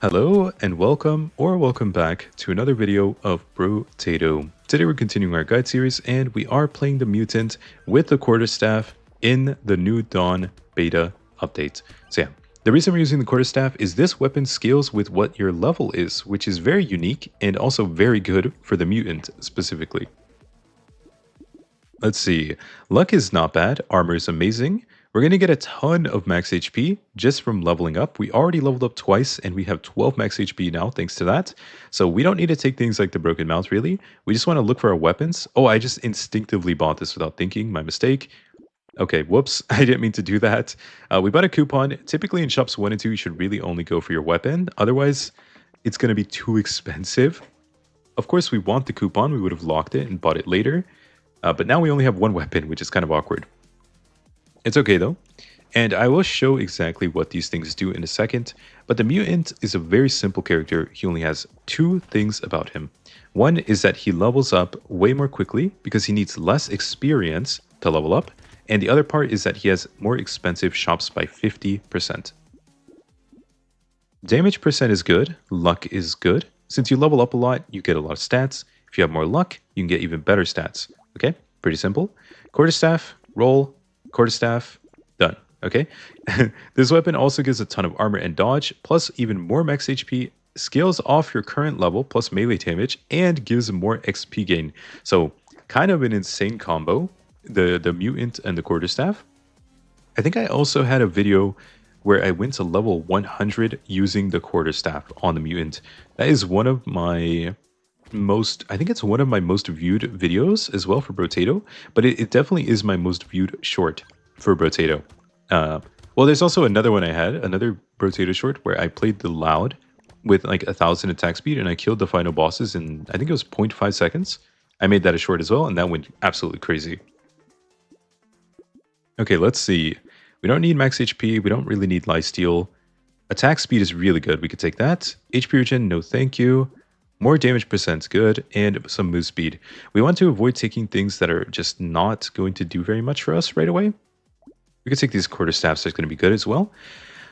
Hello and welcome back to another video of Brotato. Today we're continuing our guide series and we are playing the Mutant with the Quarterstaff in the new Dawn beta update. So yeah, the reason we're using the Quarterstaff is this weapon scales with what your level is, which is very unique and also very good for the Mutant specifically. Let's see, luck is not bad, armor is amazing. We're going to get a ton of max HP just from leveling up. We already leveled up twice and we have 12 max HP now thanks to that. So we don't need to take things like the broken mount really. We just want to look for our weapons. Oh, I just instinctively bought this without thinking. My mistake. Okay, whoops. I didn't mean to do that. We bought a coupon. Typically in shops 1 and 2, you should really only go for your weapon. Otherwise, it's going to be too expensive. Of course, we want the coupon. We would have locked it and bought it later. But now we only have one weapon, which is kind of awkward. It's okay though, and I will show exactly what these things do in a second, but the Mutant is a very simple character. He only has two things about him. One is that he levels up way more quickly because he needs less experience to level up, and the other part is that he has more expensive shops by 50%. Damage percent is good, luck is good. Since you level up a lot, you get a lot of stats. If you have more luck, you can get even better stats. Okay, pretty simple. Quarterstaff, roll, Quarterstaff, done. Okay. This weapon also gives a ton of armor and dodge, plus even more max HP, scales off your current level, plus melee damage, and gives more XP gain. So kind of an insane combo, the Mutant and the Quarterstaff. I think I also had a video where I went to level 100 using the Quarterstaff on the Mutant. That is one of my I think it's one of my most viewed videos as well for Brotato, but it definitely is my most viewed short for Brotato. Well, there's also another one I had, another Brotato short where I played the Loud with like 1,000 attack speed and I killed the final bosses in, I think it was 0.5 seconds. I made that a short as well and that went absolutely crazy. Okay, let's see. We don't need max HP, we don't really need lifesteal. Attack speed is really good, we could take that. HP regen, no thank you. More damage percent's good, and some move speed. We want to avoid taking things that are just not going to do very much for us right away. We could take these quarterstaffs, that's going to be good as well.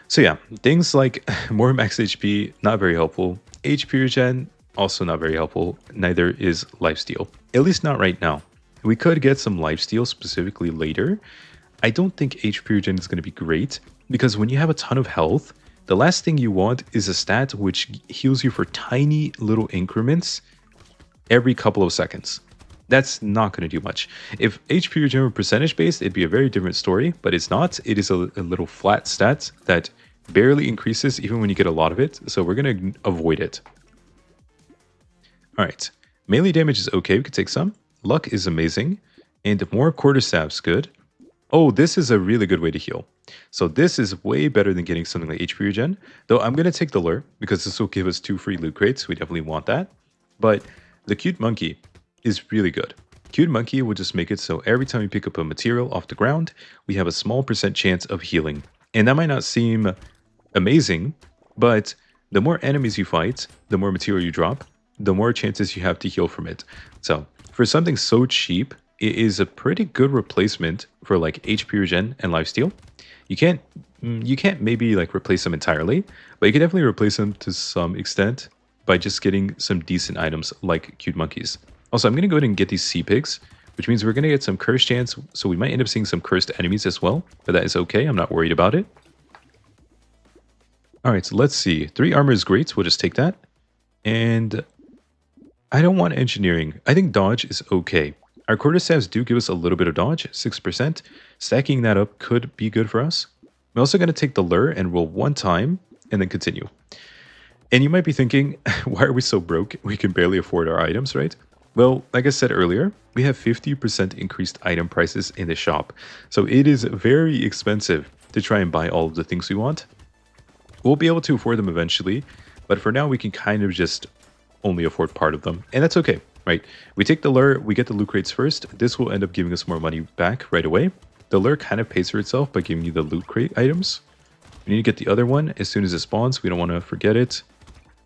So yeah, things like more max HP, not very helpful. HP regen, also not very helpful. Neither is lifesteal. At least not right now. We could get some lifesteal specifically later. I don't think HP regen is going to be great, because when you have a ton of health, the last thing you want is a stat which heals you for tiny little increments every couple of seconds. That's not going to do much. If HP regen were percentage based, it'd be a very different story, but it's not. It is a little flat stat that barely increases even when you get a lot of it, so we're going to avoid it. Alright, melee damage is okay, we could take some. Luck is amazing, and more quarterstaff's good. Oh, this is a really good way to heal. So this is way better than getting something like HP regen, though I'm going to take the lure because this will give us 2 free loot crates. We definitely want that. But the cute monkey is really good. Cute monkey will just make it so every time we pick up a material off the ground, we have a small percent chance of healing. And that might not seem amazing, but the more enemies you fight, the more material you drop, the more chances you have to heal from it. So for something so cheap, it is a pretty good replacement for like HP regen and lifesteal. You can't maybe like replace them entirely, but you can definitely replace them to some extent by just getting some decent items like cute monkeys. Also, I'm going to go ahead and get these sea pigs, which means we're going to get some cursed chance, so we might end up seeing some cursed enemies as well, but that is okay. I'm not worried about it. Alright, so let's see. 3 armor is great, so we'll just take that. And I don't want engineering. I think dodge is okay. Our quarterstaffs do give us a little bit of dodge, 6%. Stacking that up could be good for us. I'm also going to take the lure and roll 1 time and then continue. And you might be thinking, why are we so broke? We can barely afford our items, right? Well, like I said earlier, we have 50% increased item prices in the shop. So it is very expensive to try and buy all of the things we want. We'll be able to afford them eventually, but for now we can kind of just only afford part of them. And that's okay. Right, we take the lure, we get the loot crates first. This will end up giving us more money back right away. The lure kind of pays for itself by giving you the loot crate items. We need to get the other one as soon as it spawns. We don't want to forget it.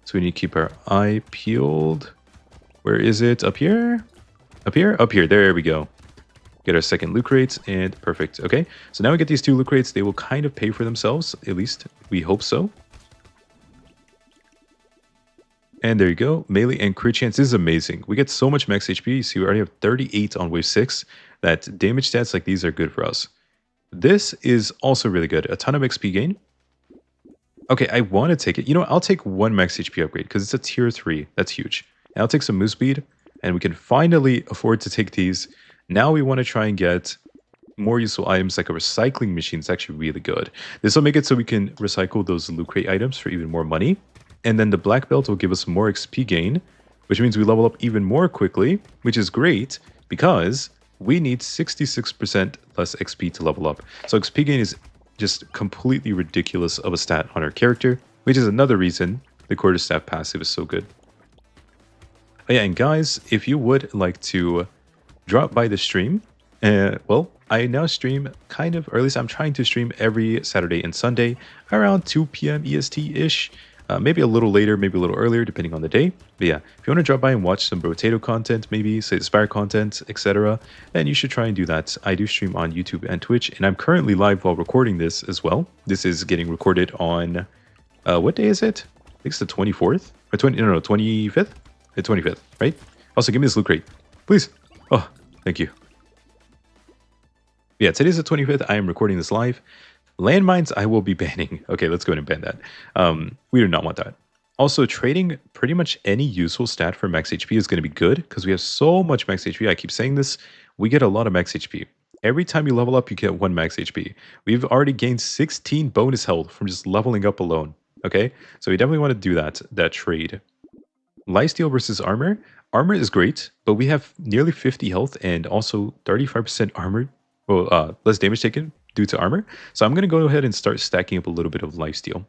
So we need to keep our eye peeled. Where is it? Up here? Up here? Up here. There we go. Get our second loot crates and perfect. Okay, so now we get these 2 loot crates. They will kind of pay for themselves. At least we hope so. And there you go. Melee and crit chance is amazing. We get so much max HP. So we already have 38 on wave 6. That damage stats like these are good for us. This is also really good. A ton of XP gain. Okay, I want to take it. You know what? I'll take one max HP upgrade because it's a tier 3. That's huge. And I'll take some move speed. And we can finally afford to take these. Now we want to try and get more useful items like a recycling machine. It's actually really good. This will make it so we can recycle those loot crate items for even more money. And then the black belt will give us more XP gain, which means we level up even more quickly, which is great because we need 66% less XP to level up. So XP gain is just completely ridiculous of a stat on our character, which is another reason the quarterstaff passive is so good. Oh yeah, and guys, if you would like to drop by the stream, well, I now stream kind of, or at least I'm trying to stream every Saturday and Sunday around 2 p.m. EST-ish. Maybe a little later, maybe a little earlier, depending on the day. But yeah, if you want to drop by and watch some Brotato content, maybe say Aspire content, etc., then you should try and do that. I do stream on YouTube and Twitch, and I'm currently live while recording this as well. This is getting recorded on, what day is it? I think it's the 24th? Or 25th? The 25th, right? Also, give me this loot crate, please. Oh, thank you. Yeah, today's the 25th. I am recording this live. Landmines, I will be banning. Okay, let's go ahead and ban that. We do not want that. Also, trading pretty much any useful stat for max HP is going to be good because we have so much max HP. I keep saying this. We get a lot of max HP. Every time you level up, you get 1 max HP. We've already gained 16 bonus health from just leveling up alone. Okay, so we definitely want to do that trade. Lifesteal versus armor. Armor is great, but we have nearly 50 health and also 35% armor. Well, less damage taken due to armor. So I'm going to go ahead and start stacking up a little bit of lifesteal.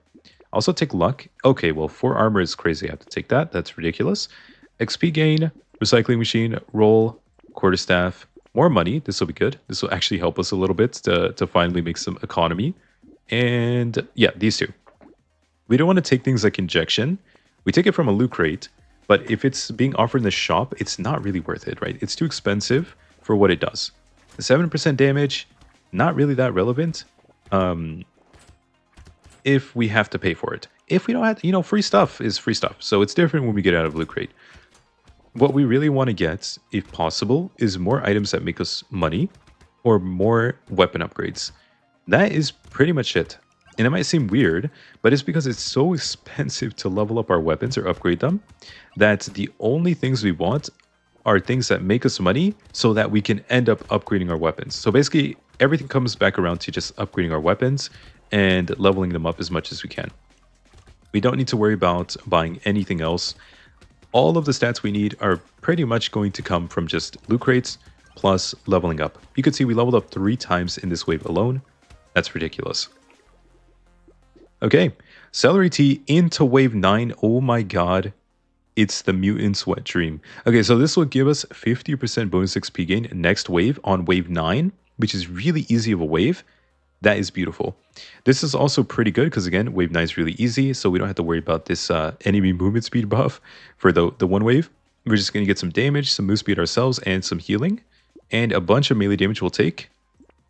Also take luck. Okay, well, 4 armor is crazy. I have to take that. That's ridiculous. XP gain, recycling machine, roll, quarterstaff, more money. This will be good. This will actually help us a little bit to finally make some economy. And yeah, these two. We don't want to take things like injection. We take it from a loot crate, but if it's being offered in the shop, it's not really worth it, right? It's too expensive for what it does. 7% damage, not really that relevant if we have to pay for it. If we don't have to, free stuff is free stuff. So it's different when we get out of Loot Crate. What we really want to get, if possible, is more items that make us money or more weapon upgrades. That is pretty much it. And it might seem weird, but it's because it's so expensive to level up our weapons or upgrade them that the only things we want are things that make us money so that we can end up upgrading our weapons. So basically, everything comes back around to just upgrading our weapons and leveling them up as much as we can. We don't need to worry about buying anything else. All of the stats we need are pretty much going to come from just loot crates plus leveling up. You can see we leveled up 3 times in this wave alone. That's ridiculous. Okay, Celery Tea into wave 9. Oh my god. It's the Mutant's wet dream. Okay, so this will give us 50% bonus XP gain next wave on wave 9, which is really easy of a wave. That is beautiful. This is also pretty good because, again, wave 9 is really easy, so we don't have to worry about this enemy movement speed buff for the one wave. We're just going to get some damage, some move speed ourselves, and some healing. And a bunch of melee damage we'll take.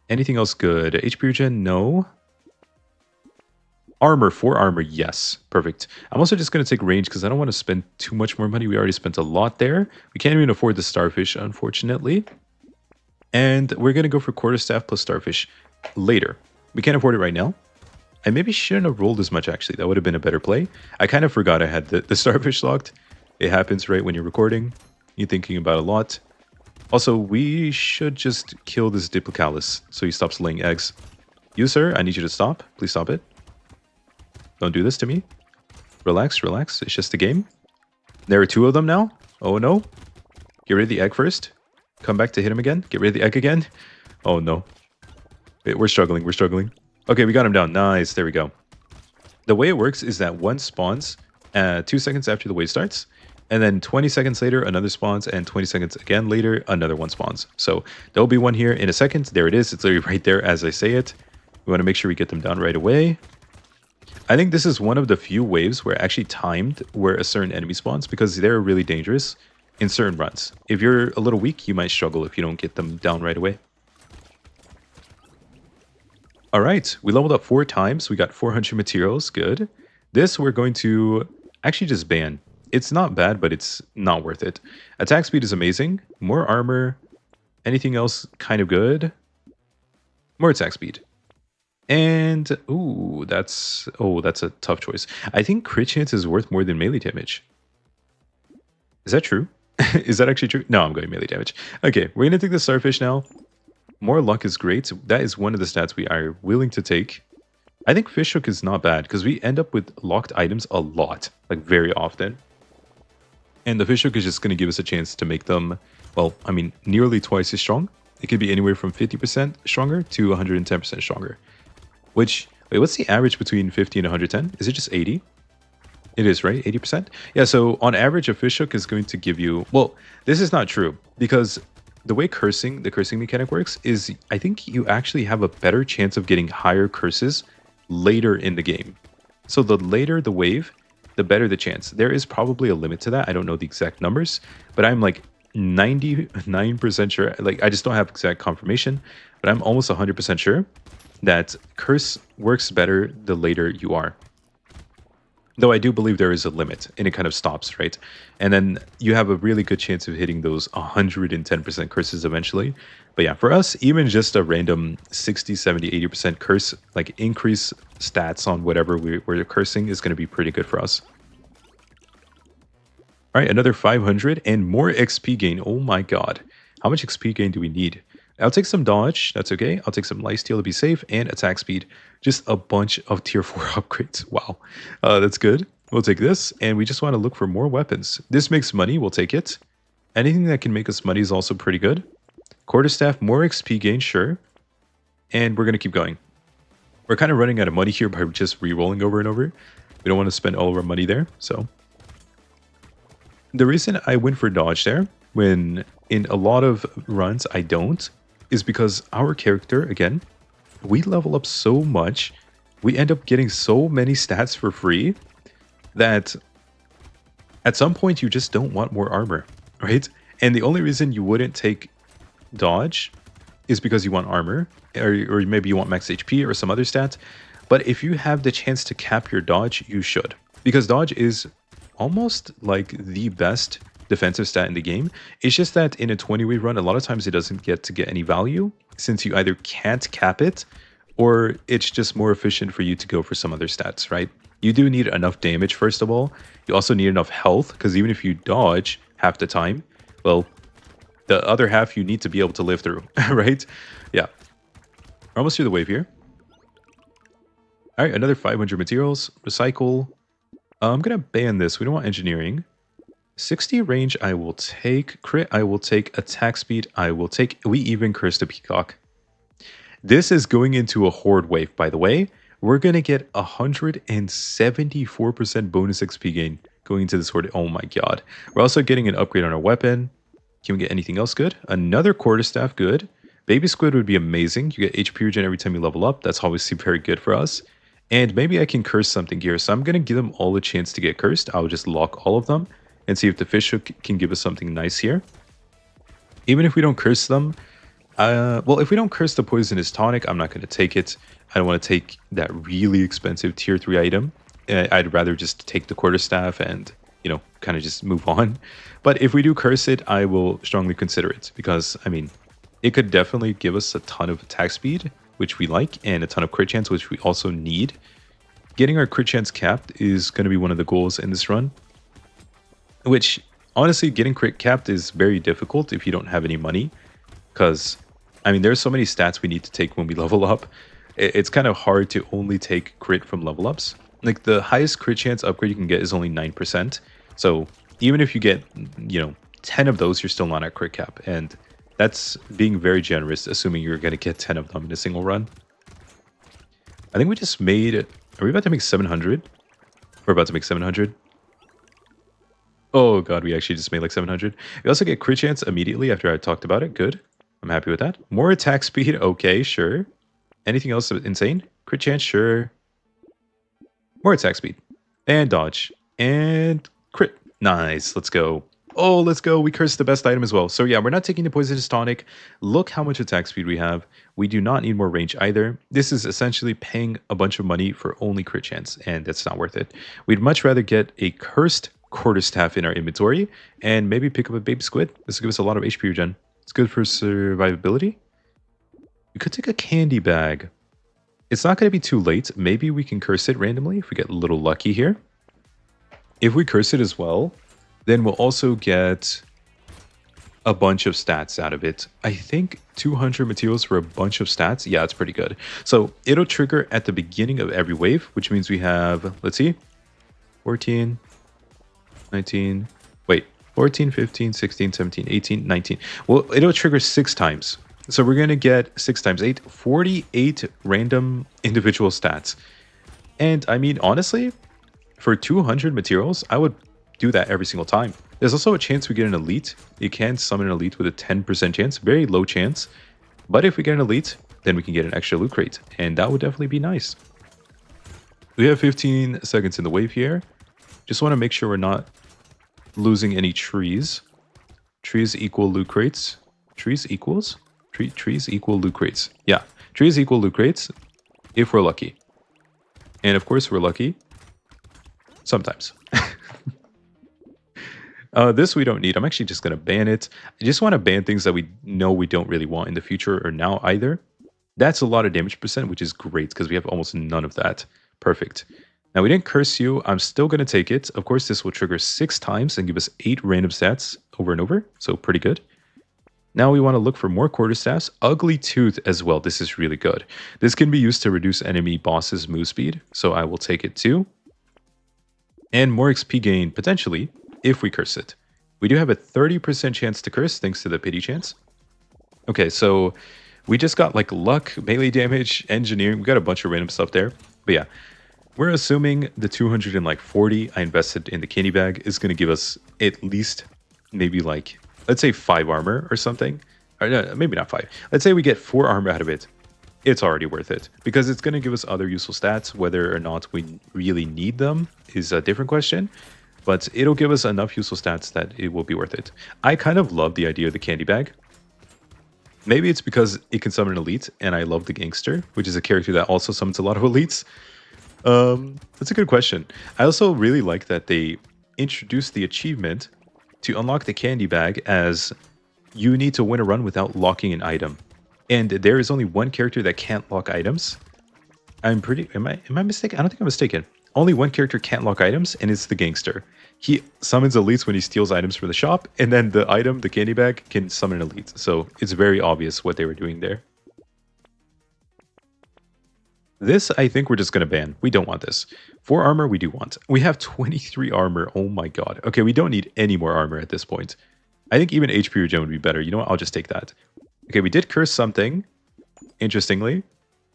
Anything else good? HP regen? No. Armor, 4 armor, yes. Perfect. I'm also just going to take range because I don't want to spend too much more money. We already spent a lot there. We can't even afford the starfish, unfortunately. And we're going to go for quarterstaff plus starfish later. We can't afford it right now. I maybe shouldn't have rolled as much, actually. That would have been a better play. I kind of forgot I had the starfish locked. It happens right when you're recording. You're thinking about a lot. Also, we should just kill this Diplocalus so he stops laying eggs. You, sir, I need you to stop. Please stop it. Don't do this to me. Relax, relax. It's just a game. There are 2 of them now. Oh no. Get rid of the egg first. Come back to hit him again. Get rid of the egg again. Oh no. Wait, we're struggling. We're struggling. Okay, we got him down. Nice. There we go. The way it works is that one spawns 2 seconds after the wave starts. And then 20 seconds later, another spawns. And 20 seconds again later, another one spawns. So there'll be one here in a second. There it is. It's literally right there as I say it. We want to make sure we get them down right away. I think this is one of the few waves where actually timed where a certain enemy spawns because they're really dangerous in certain runs. If you're a little weak, you might struggle if you don't get them down right away. All right, we leveled up 4 times. We got 400 materials. Good. This we're going to actually just ban. it's not bad, but it's not worth it. Attack speed is amazing. More armor. Anything else kind of good? More attack speed. And ooh, that's a tough choice. I think crit chance is worth more than melee damage. Is that true? Is that actually true? No, I'm going melee damage. Okay, we're gonna take the starfish now. More luck is great. That is one of the stats we are willing to take. I think fish hook is not bad because we end up with locked items a lot, like very often. And the fish hook is just going to give us a chance to make them, well, I mean, nearly twice as strong. It could be anywhere from 50% stronger to 110% stronger. Which, wait, what's the average between 50 and 110? Is it just 80? It is, right? 80%? Yeah, so on average, a fish hook is going to give you... Well, this is not true, because the way the cursing mechanic works is I think you actually have a better chance of getting higher curses later in the game. So the later the wave, the better the chance. There is probably a limit to that. I don't know the exact numbers, but I'm like 99% sure. Like, I just don't have exact confirmation, but I'm almost 100% sure that curse works better the later you are. Though I do believe there is a limit and it kind of stops, right? And then you have a really good chance of hitting those 110% curses eventually. But yeah, for us, even just a random 60, 70, 80% curse, like increase stats on whatever we're cursing is going to be pretty good for us. All right, another 500 and more XP gain. Oh my god. How much XP gain do we need? I'll take some dodge. That's okay. I'll take some lifesteal to be safe and attack speed. Just a bunch of tier 4 upgrades. Wow. That's good. We'll take this. And we just want to look for more weapons. This makes money. We'll take it. Anything that can make us money is also pretty good. Quarterstaff, more XP gain, sure. And we're going to keep going. We're kind of running out of money here by just re-rolling over and over. We don't want to spend all of our money there. So the reason I went for dodge there, when in a lot of runs I don't, is because our character, again, we level up so much, we end up getting so many stats for free that at some point you just don't want more armor, right? And the only reason you wouldn't take dodge is because you want armor, or maybe you want max HP or some other stat. But if you have the chance to cap your dodge, you should. Because dodge is almost like the best defensive stat in the game. It's just that in a 20-wave run, a lot of times it doesn't get any value since you either can't cap it or it's just more efficient for you to go for some other stats, right? You do need enough damage, first of all. You also need enough health because even if you dodge half the time, well, the other half you need to be able to live through, right? Yeah. We're almost through the wave here. All right, another 500 materials. Recycle. I'm going to ban this. We don't want engineering. 60 range, I will take. Crit, I will take. Attack speed, I will take. We even curse the peacock. This is going into a horde wave, by the way. We're going to get 174% bonus XP gain going into this horde. Oh my god. We're also getting an upgrade on our weapon. Can we get anything else good? Another quarterstaff, good. Baby squid would be amazing. You get HP regen every time you level up. That's obviously very good for us. And maybe I can curse something here. So I'm going to give them all a chance to get cursed. I'll just lock all of them and see if the fish hook can give us something nice here. Even if we don't curse them, well, if we don't curse the poisonous tonic, I'm not going to take it. I don't want to take that really expensive tier 3 item. I'd rather just take the quarterstaff and, you know, kind of just move on. But if we do curse it, I will strongly consider it because, I mean, it could definitely give us a ton of attack speed, which we like, and a ton of crit chance, which we also need. Getting our crit chance capped is going to be one of the goals in this run. Which, honestly, getting crit capped is very difficult if you don't have any money. Because, I mean, there's so many stats we need to take when we level up. It's kind of hard to only take crit from level ups. Like, the highest crit chance upgrade you can get is only 9%. So, even if you get, you know, 10 of those, you're still not at crit cap. And that's being very generous, assuming you're going to get 10 of them in a single run. I think we just made... Are we about to make 700? We're about to make 700. Oh god, we actually just made like 700. We also get crit chance immediately after I talked about it. Good. I'm happy with that. More attack speed. Okay, sure. Anything else insane? Crit chance, sure. More attack speed. And dodge. And crit. Nice. Let's go. Oh, let's go. We cursed the best item as well. So yeah, we're not taking the poisonous tonic. Look how much attack speed we have. We do not need more range either. This is essentially paying a bunch of money for only crit chance, and that's not worth it. We'd much rather get a cursed quarterstaff in our inventory and maybe pick up a baby squid. This will give us a lot of HP regen. It's good for survivability. We could take a candy bag. It's not going to be too late. Maybe we can curse it randomly if we get a little lucky here. If we curse it as well, then we'll also get a bunch of stats out of it. I think 200 materials for a bunch of stats. Yeah, it's pretty good. So it'll trigger at the beginning of every wave, which means we have, let's see, 14, 19, wait, 14, 15, 16, 17, 18, 19. Well, it'll trigger 6 times. So we're going to get 6 times 8, 48 random individual stats. And I mean, honestly, for 200 materials, I would do that every single time. There's also a chance we get an elite. You can summon an elite with a 10% chance, very low chance. But if we get an elite, then we can get an extra loot crate, and that would definitely be nice. We have 15 seconds in the wave here. Just want to make sure we're not losing any trees. Trees equal loot crates. Trees equals? Trees equal loot crates. Yeah, trees equal loot crates if we're lucky. And of course we're lucky. Sometimes. This we don't need. I'm actually just going to ban it. I just want to ban things that we know we don't really want in the future or now either. That's a lot of damage percent, which is great because we have almost none of that. Perfect. Now we didn't curse you. I'm still going to take it. Of course, this will trigger 6 times and give us 8 random stats over and over. So pretty good. Now we want to look for more quarterstaffs. Ugly Tooth as well. This is really good. This can be used to reduce enemy bosses' move speed. So I will take it too. And more XP gain potentially if we curse it. We do have a 30% chance to curse thanks to the pity chance. Okay, so we just got like luck, melee damage, engineering. We got a bunch of random stuff there. But yeah, we're assuming the 240 I invested in the candy bag is going to give us at least maybe like, let's say 5 armor or something. Or no, maybe not 5. Let's say we get 4 armor out of it. It's already worth it because it's going to give us other useful stats. Whether or not we really need them is a different question. But it'll give us enough useful stats that it will be worth it. I kind of love the idea of the candy bag. Maybe it's because it can summon an elite, and I love the gangster, which is a character that also summons a lot of elites. That's a good question. I also really like that they introduced the achievement to unlock the candy bag as you need to win a run without locking an item. And there is only one character that can't lock items. Am I mistaken? I don't think I'm mistaken. Only one character can't lock items, and it's the gangster. He summons elites when he steals items from the shop, and then the item, the candy bag, can summon an elite. So it's very obvious what they were doing there. This, I think we're just going to ban. We don't want this. 4 armor, we do want. We have 23 armor. Oh my god. Okay, we don't need any more armor at this point. I think even HP regen would be better. You know what? I'll just take that. Okay, we did curse something, interestingly.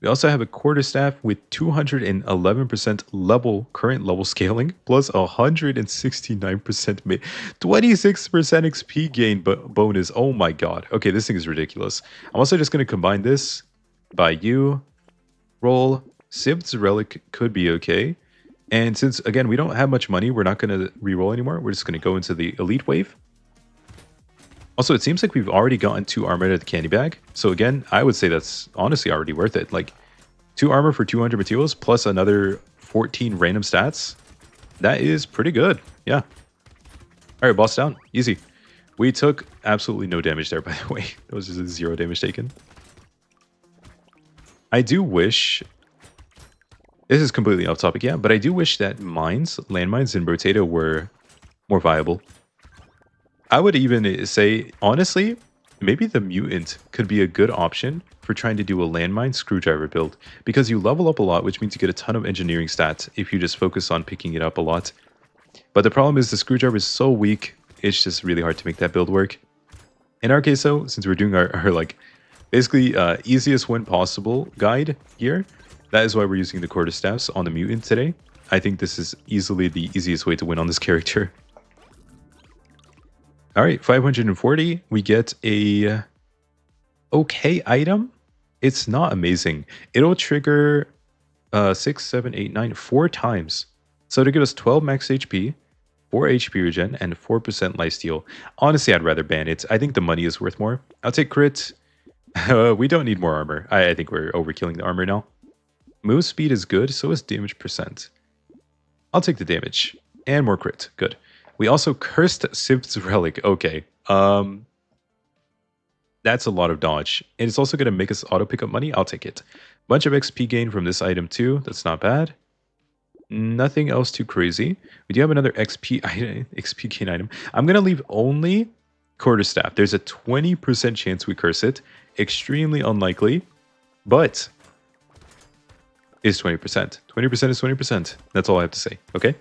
We also have a quarterstaff with 211% current level scaling, plus 169% 26% XP gain bonus. Oh my god. Okay, this thing is ridiculous. I'm also just going to combine this by you. Roll. Sib's Relic could be okay. And since, again, we don't have much money, we're not going to reroll anymore. We're just going to go into the Elite Wave. Also, it seems like we've already gotten 2 armor at the candy bag. So again, I would say that's honestly already worth it. Like, 2 armor for 200 materials plus another 14 random stats. That is pretty good. Yeah. All right, boss down. Easy. We took absolutely no damage there, by the way. That was just a 0 damage taken. I do wish... This is completely off topic, yeah, but I do wish that landmines in Brotato were more viable. I would even say, honestly, maybe the Mutant could be a good option for trying to do a landmine screwdriver build, because you level up a lot, which means you get a ton of engineering stats if you just focus on picking it up a lot. But the problem is the screwdriver is so weak, it's just really hard to make that build work. In our case, though, since we're doing our like, basically easiest win possible guide here, that is why we're using the quarterstaffs on the Mutant today. I think this is easily the easiest way to win on this character. All right, 540. We get a okay item. It's not amazing. It'll trigger 6, 7, 8, 9, 4 times. So to give us 12 max HP, 4 HP regen, and 4% lifesteal. Honestly, I'd rather ban it. I think the money is worth more. I'll take crit. We don't need more armor. I think we're overkilling the armor now. Move speed is good, so is damage percent. I'll take the damage. And more crit. Good. We also cursed Sif's Relic. Okay. That's a lot of dodge. And it's also going to make us auto pick up money. I'll take it. Bunch of XP gain from this item too. That's not bad. Nothing else too crazy. We do have another XP gain item. I'm going to leave only Quarterstaff. There's a 20% chance we curse it. Extremely unlikely, but is 20%. 20% is 20%. That's all I have to say. Okay. And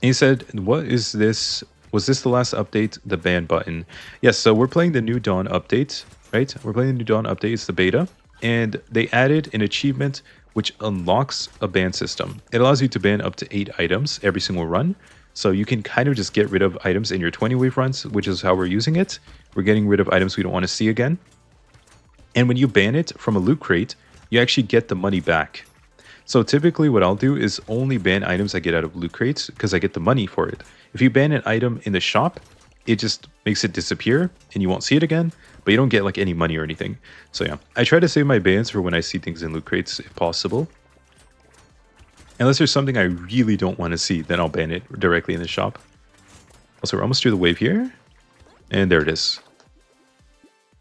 he said, what is this? Was this the last update? The ban button. Yes, so we're playing the New Dawn update, right? We're playing the New Dawn update. It's the beta. And they added an achievement which unlocks a ban system. It allows you to ban up to 8 items every single run. So you can kind of just get rid of items in your 20-wave runs, which is how we're using it. We're getting rid of items we don't want to see again. And when you ban it from a loot crate, you actually get the money back. So typically what I'll do is only ban items I get out of loot crates because I get the money for it. If you ban an item in the shop, it just makes it disappear and you won't see it again, but you don't get like any money or anything. So yeah, I try to save my bans for when I see things in loot crates if possible. Unless there's something I really don't want to see, then I'll ban it directly in the shop. Also, we're almost through the wave here. And there it is.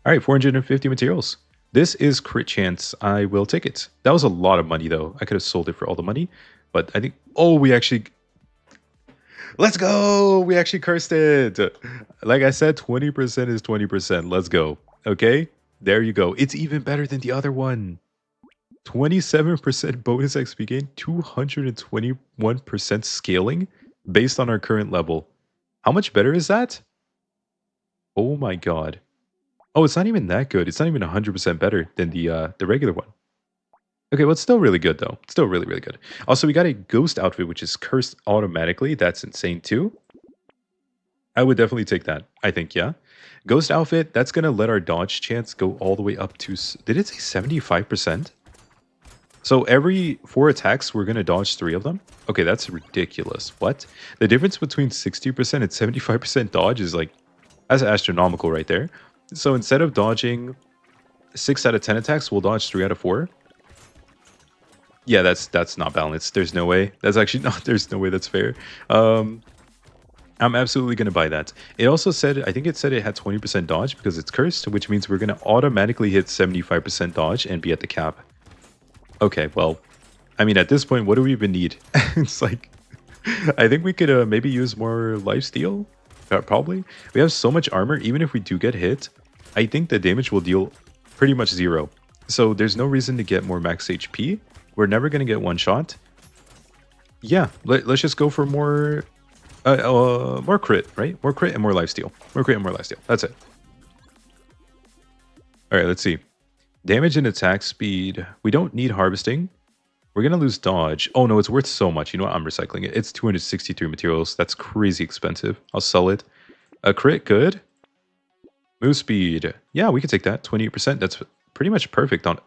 All right, 450 materials. This is crit chance. I will take it. That was a lot of money, though. I could have sold it for all the money. But I think... Oh, we actually... Let's go! We actually cursed it! Like I said, 20% is 20%. Let's go. Okay? There you go. It's even better than the other one. 27% bonus XP gain, 221% scaling based on our current level. How much better is that? Oh my god. Oh, it's not even that good. It's not even 100% better than the regular one. Okay, well, it's still really good, though. Still really, really good. Also, we got a ghost outfit, which is cursed automatically. That's insane, too. I would definitely take that. I think, yeah. Ghost outfit, that's going to let our dodge chance go all the way up to... Did it say 75%? So every 4 attacks, we're going to dodge 3 of them? Okay, that's ridiculous. What? The difference between 60% and 75% dodge is like... That's astronomical right there. So instead of dodging 6 out of 10 attacks, we'll dodge 3 out of 4. Yeah, that's not balanced. There's no way. That's actually not... There's no way that's fair. I'm absolutely going to buy that. It also said... I think it said it had 20% dodge because it's cursed, which means we're going to automatically hit 75% dodge and be at the cap. Okay, well, I mean, at this point, what do we even need? It's like, I think we could maybe use more lifesteal, probably. We have so much armor, even if we do get hit, I think the damage will deal pretty much 0. So there's no reason to get more max HP. We're never going to get one shot. Yeah, let's just go for more crit, right? More crit and more lifesteal. More crit and more lifesteal. That's it. All right, let's see. Damage and attack speed. We don't need harvesting. We're going to lose dodge. Oh, no, it's worth so much. You know what? I'm recycling it. It's 263 materials. That's crazy expensive. I'll sell it. A crit, good. Move speed. Yeah, we can take that. 28%. That's pretty much perfect on...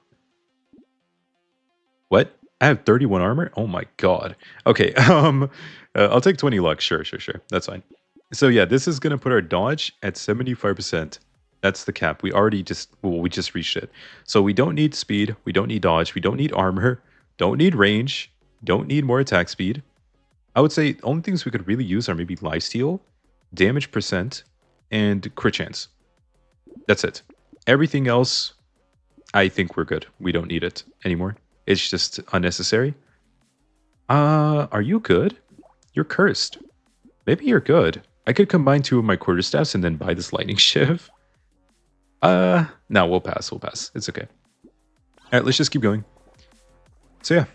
What? I have 31 armor? Oh my god. Okay, I'll take 20 luck. Sure. That's fine. So yeah, this is going to put our dodge at 75%. That's the cap. We just reached it. So we don't need speed. We don't need dodge. We don't need armor. Don't need range. Don't need more attack speed. I would say only things we could really use are maybe lifesteal, damage percent, and crit chance. That's it. Everything else, I think we're good. We don't need it anymore. It's just unnecessary. Are you good? You're cursed. Maybe you're good. I could combine 2 of my quarterstaffs and then buy this lightning shiv. No, we'll pass. It's okay. All right, let's just keep going. So yeah,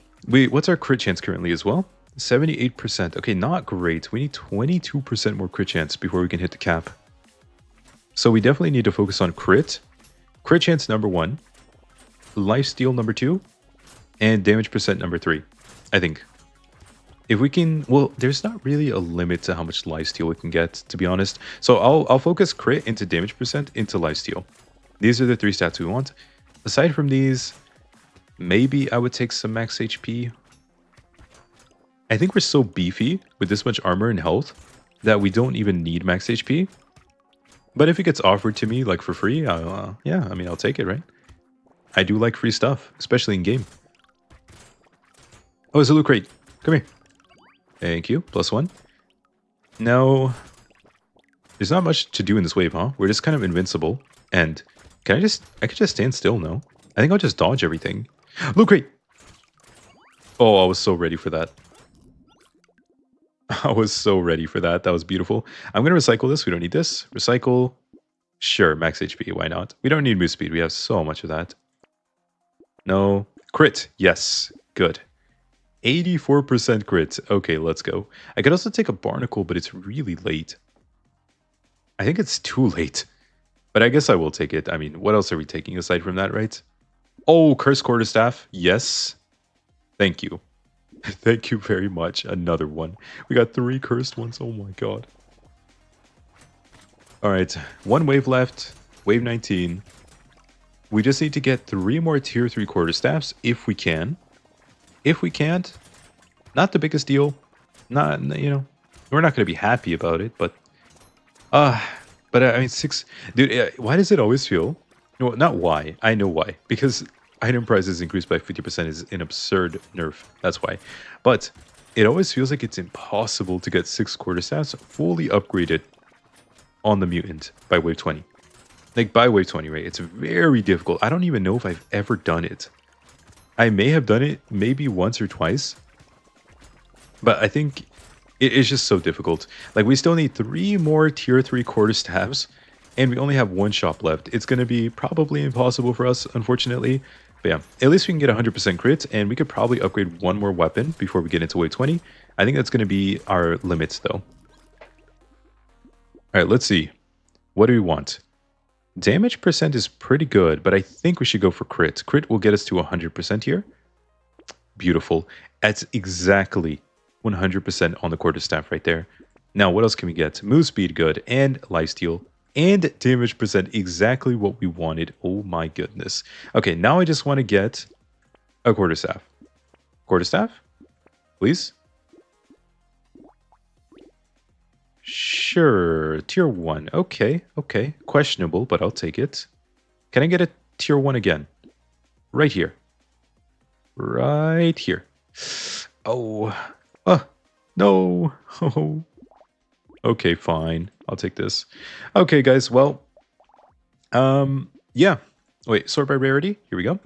what's our crit chance currently as well? 78%. Okay, not great. We need 22% more crit chance before we can hit the cap. So we definitely need to focus on crit. Crit chance number 1. Lifesteal number 2. And damage percent number 3. I think. If we can... Well, there's not really a limit to how much lifesteal we can get, to be honest. So I'll focus crit into damage percent into lifesteal. These are the 3 stats we want. Aside from these, maybe I would take some max HP. I think we're so beefy with this much armor and health that we don't even need max HP. But if it gets offered to me, like, for free, yeah, I mean, I'll take it, right? I do like free stuff, especially in game. Oh, it's a loot crate. Come here. Thank you. +1. No, there's not much to do in this wave, huh? We're just kind of invincible. And I could just stand still, no? I think I'll just dodge everything. Look, great! Oh, I was so ready for that. I was so ready for that. That was beautiful. I'm going to recycle this. We don't need this. Recycle. Sure, max HP. Why not? We don't need move speed. We have so much of that. No. Crit. Yes. Good. 84% crit. Okay, let's go. I could also take a barnacle, but it's really late. I think it's too late. But I guess I will take it. I mean, what else are we taking aside from that, right? Oh, Curse Quarterstaff. Yes. Thank you. Thank you very much. Another one. We got 3 cursed ones. Oh my god. Alright, 1 wave left. Wave 19. We just need to get 3 more tier 3 quarterstaffs if we can. If we can't, not the biggest deal. Not, you know, we're not going to be happy about it, but uh I mean 6 dude, why does it always feel? No, not why. I know why. Because item prices increased by 50% is an absurd nerf. That's why. But it always feels like it's impossible to get 6 quarterstaffs fully upgraded on the mutant by wave 20. Like by wave 20, right? It's very difficult. I don't even know if I've ever done it. I may have done it maybe once or twice, but I think it is just so difficult. Like we still need 3 more tier 3 quarterstaffs, and we only have 1 shop left. It's going to be probably impossible for us, unfortunately. But yeah, at least we can get 100% crit, and we could probably upgrade 1 more weapon before we get into wave 20. I think that's going to be our limits, though. All right, let's see. What do we want? Damage percent is pretty good, but I think we should go for crit. Crit will get us to 100% here. Beautiful. That's exactly 100% on the quarterstaff right there. Now, what else can we get? Move speed, good, and lifesteal, and damage percent, exactly what we wanted. Oh my goodness. Okay, now I just want to get a quarterstaff. Quarterstaff? Please? Sure, tier 1. Okay, okay. Questionable, but I'll take it. Can I get a tier 1 again? Right here. Right here. Oh. No. Oh. Okay, fine. I'll take this. Okay, guys, well. Yeah. Wait, sort by rarity. Here we go.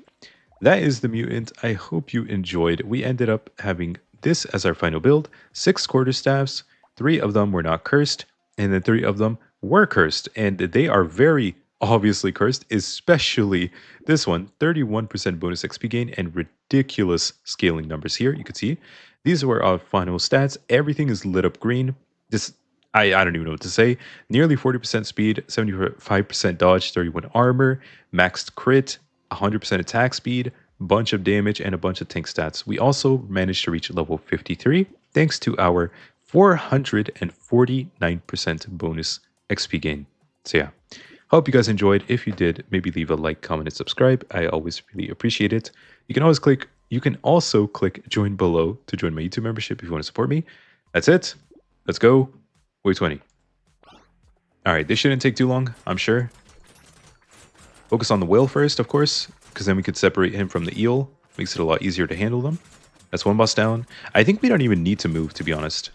That is the mutant. I hope you enjoyed. We ended up having this as our final build. 6 quarterstaffs. 3 of them were not cursed, and then 3 of them were cursed, and they are very obviously cursed, especially this one. 31% bonus XP gain and ridiculous scaling numbers here. You can see these were our final stats. Everything is lit up green. This I don't even know what to say. Nearly 40% speed, 75% dodge, 31 armor, maxed crit, 100% attack speed, bunch of damage, and a bunch of tank stats. We also managed to reach level 53 thanks to our 449% bonus XP gain. So yeah, hope you guys enjoyed. If you did, maybe leave a like, comment, and subscribe. I always really appreciate it. You can also click join below to join my YouTube membership if you want to support me. That's it. Let's go. Wave 20. All right, this shouldn't take too long, I'm sure. Focus on the whale first, of course, because then we could separate him from the eel. Makes it a lot easier to handle them. That's 1 boss down. I think we don't even need to move, to be honest.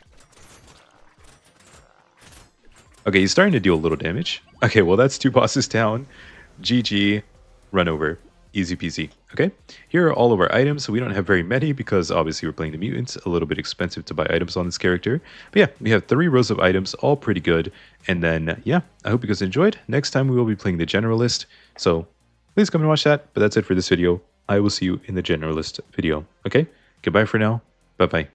Okay, he's starting to deal a little damage. Okay, well, that's 2 bosses down. GG. Run over. Easy peasy. Okay, here are all of our items. So we don't have very many because obviously we're playing the mutants. A little bit expensive to buy items on this character. But yeah, we have 3 rows of items, all pretty good. And then, yeah, I hope you guys enjoyed. Next time we will be playing the generalist. So please come and watch that. But that's it for this video. I will see you in the generalist video. Okay, goodbye for now. Bye-bye.